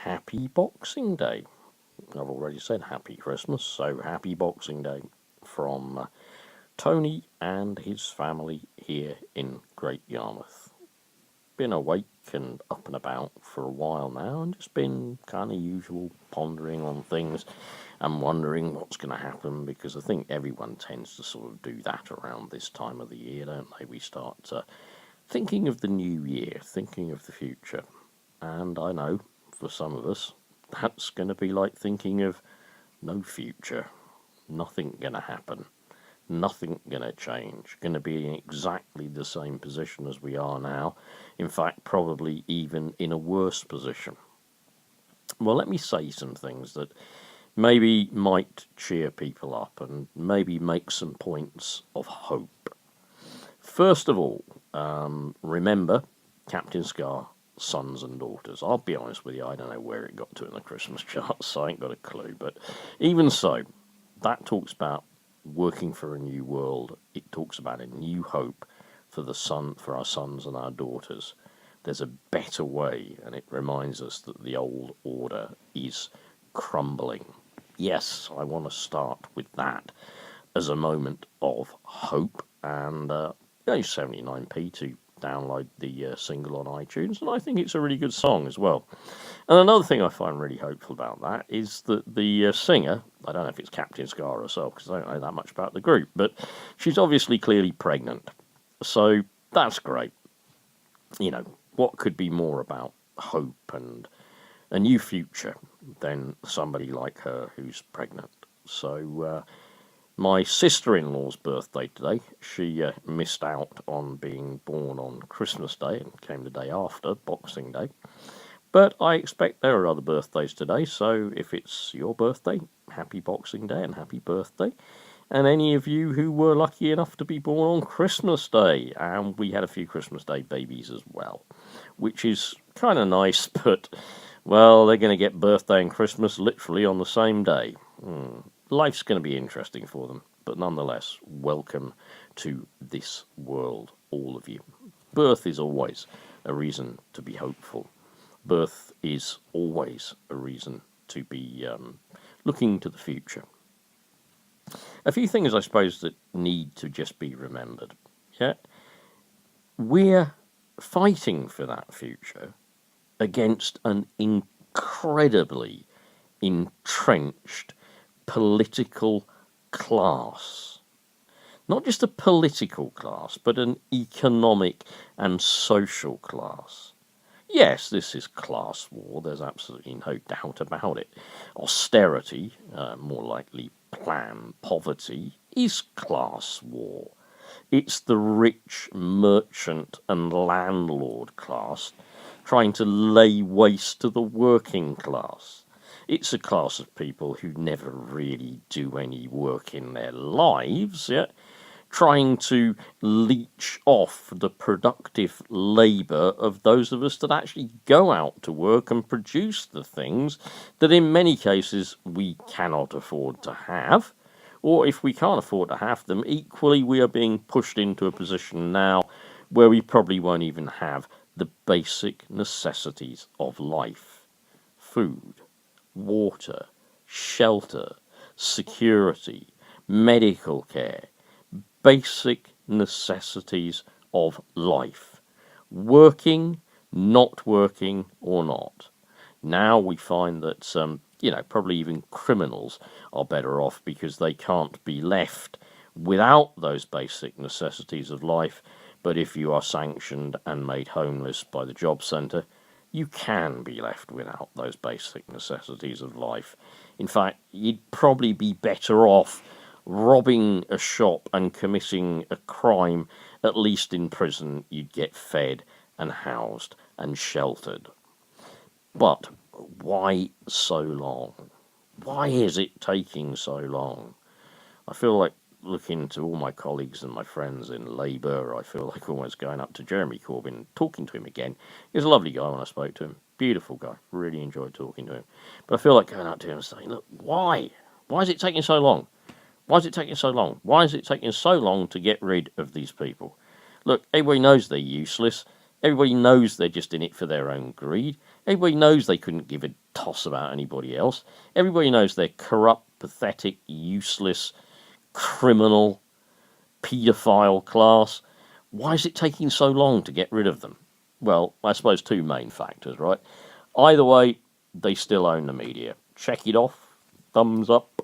happy Boxing Day. I've already said happy Christmas, so happy Boxing Day from Tony and his family here in Great Yarmouth. Been awake and up and about for a while now, and just been kind of usual pondering on things and wondering what's going to happen, because I think everyone tends to sort of do that around this time of the year, don't they? We start thinking of the new year, thinking of the future, and I know for some of us that's going to be like thinking of no future, nothing going to happen, nothing going to change, going to be in exactly the same position as we are now, in fact probably even in a worse position. Well, let me say some things that maybe might cheer people up and maybe make some points of hope. First of all, remember Captain Scar, sons and daughters. I'll be honest with you, I don't know where it got to in the Christmas charts, so I ain't got a clue. But even so, that talks about working for a new world. It talks about a new hope for our sons and our daughters. There's a better way, and it reminds us that the old order is crumbling. Yes, I want to start with that as a moment of hope, and 79p to download the single on iTunes, and I think it's a really good song as well. And another thing I find really hopeful about that is that the singer, I don't know if it's Captain Scar herself, because I don't know that much about the group, but she's obviously clearly pregnant, so that's great. You know, what could be more about hope and a new future than somebody like her who's pregnant? So my sister-in-law's birthday today. She missed out on being born on Christmas Day and came the day after, Boxing Day. But I expect there are other birthdays today, so if it's your birthday, happy Boxing Day and happy birthday. And any of you who were lucky enough to be born on Christmas Day, and we had a few Christmas Day babies as well, which is kind of nice, but, well, they're going to get birthday and Christmas literally on the same day. Life's going to be interesting for them, but nonetheless, welcome to this world, all of you. Birth is always a reason to be hopeful. Birth is always a reason to be looking to the future. A few things, I suppose, that need to just be remembered. Yeah, we're fighting for that future against an incredibly entrenched political class. Not just a political class, but an economic and social class. Yes, this is class war, there's absolutely no doubt about it. Austerity, more likely planned poverty, is class war. It's the rich merchant and landlord class trying to lay waste to the working class. It's a class of people who never really do any work in their lives, trying to leech off the productive labour of those of us that actually go out to work and produce the things that in many cases we cannot afford to have, or if we can't afford to have them, equally we are being pushed into a position now where we probably won't even have the basic necessities of life: food, water, shelter, security, medical care, basic necessities of life. Working, not working, or not. Now we find that, probably even criminals are better off because they can't be left without those basic necessities of life. But if you are sanctioned and made homeless by the job centre, you can be left without those basic necessities of life. In fact, you'd probably be better off robbing a shop and committing a crime. At least in prison you'd get fed and housed and sheltered. But why so long? Why is it taking so long? I feel like looking to all my colleagues and my friends in Labour, I feel like almost going up to Jeremy Corbyn, talking to him again. He was a lovely guy when I spoke to him. Beautiful guy. Really enjoyed talking to him. But I feel like going up to him and saying, look, why? Why is it taking so long? Why is it taking so long? Why is it taking so long to get rid of these people? Look, everybody knows they're useless. Everybody knows they're just in it for their own greed. Everybody knows they couldn't give a toss about anybody else. Everybody knows they're corrupt, pathetic, useless, criminal, paedophile class. Why is it taking so long to get rid of them? Well, I suppose two main factors, right? Either way, they still own the media. Check it off, thumbs up,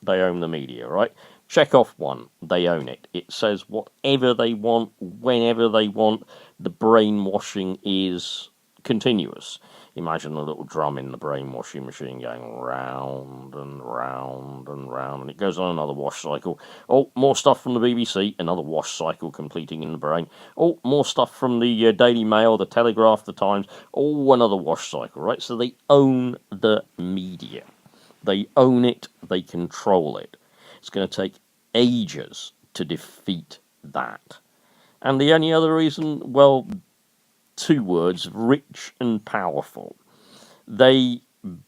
they own the media, right? Check off one, they own it. It says whatever they want, whenever they want. The brainwashing is continuous. Imagine a little drum in the brainwashing machine going round and round and round, and it goes on another wash cycle. Oh, more stuff from the BBC, another wash cycle completing in the brain. Oh, more stuff from the Daily Mail, the Telegraph, the Times. Oh, another wash cycle, right? So they own the media. They own it, they control it. It's going to take ages to defeat that. And the only other reason, well, two words, rich and powerful. They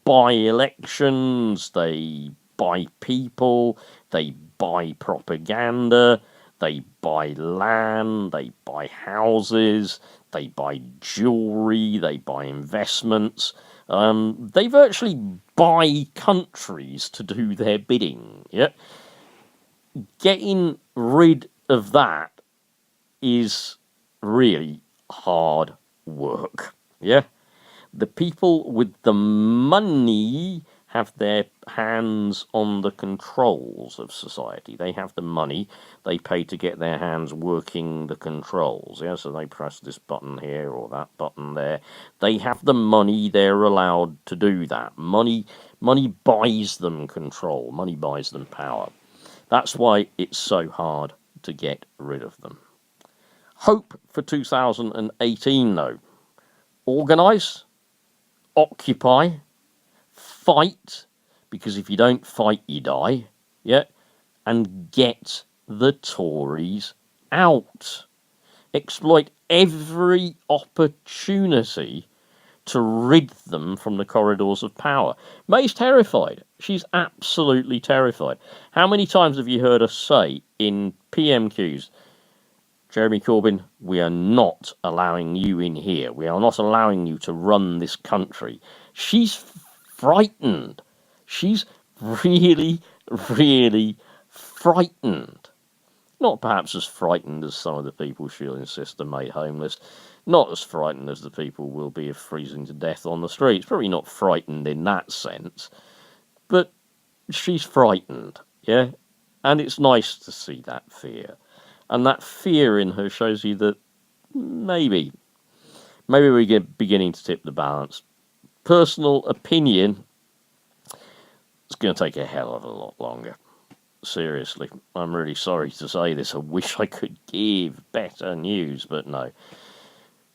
buy elections, they buy people, they buy propaganda, they buy land, they buy houses, they buy jewelry, they buy investments. They virtually buy countries to do their bidding. Yeah, getting rid of that is really hard work. Yeah, the people with the money have their hands on the controls of society. They have the money, they pay to get their hands working the controls. Yeah, so they press this button here or that button there. They have the money, they're allowed to do that. Money buys them control, money buys them power. That's why it's so hard to get rid of them. Hope for 2018, though. Organise, occupy, fight, because if you don't fight, you die, yeah, and get the Tories out. Exploit every opportunity to rid them from the corridors of power. May's terrified. She's absolutely terrified. How many times have you heard us say in PMQs, Jeremy Corbyn, we are not allowing you in here. We are not allowing you to run this country. She's frightened. She's really, really frightened. Not perhaps as frightened as some of the people she'll insist are made homeless. Not as frightened as the people will be of freezing to death on the streets. Probably not frightened in that sense. But she's frightened, yeah? And it's nice to see that fear. And that fear in her shows you that maybe we're beginning to tip the balance. Personal opinion, it's going to take a hell of a lot longer. Seriously, I'm really sorry to say this. I wish I could give better news, but no.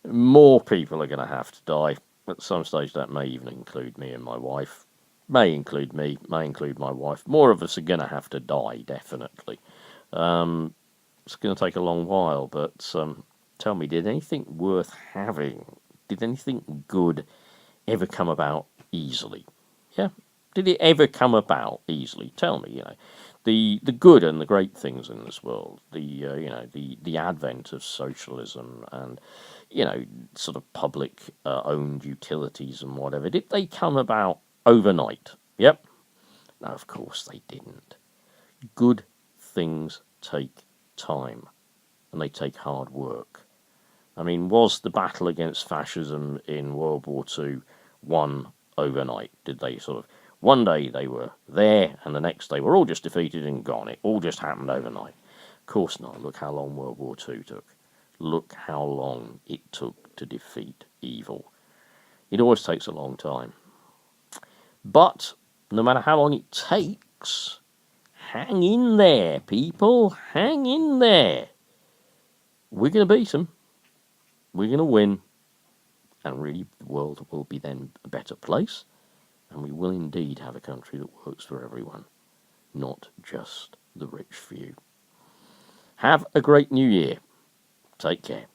More people are going to have to die. At some stage, that may even include me and my wife. May include me, may include my wife. More of us are going to have to die, definitely. It's going to take a long while, but tell me, did anything worth having, did anything good ever come about easily? Yeah? Did it ever come about easily? Tell me, the good and the great things in this world, the advent of socialism and, sort of public owned utilities and whatever, did they come about overnight? Yep. No, of course they didn't. Good things take time, and they take hard work. I mean, was the battle against fascism in World War II won overnight? Did they sort of, one day they were there, and the next day we're all just defeated and gone? It all just happened overnight. Of course not. Look how long World War II took. Look how long it took to defeat evil. It always takes a long time. But no matter how long it takes, hang in there, people. Hang in there. We're going to beat them. We're going to win. And really, the world will be then a better place. And we will indeed have a country that works for everyone, not just the rich few. Have a great new year. Take care.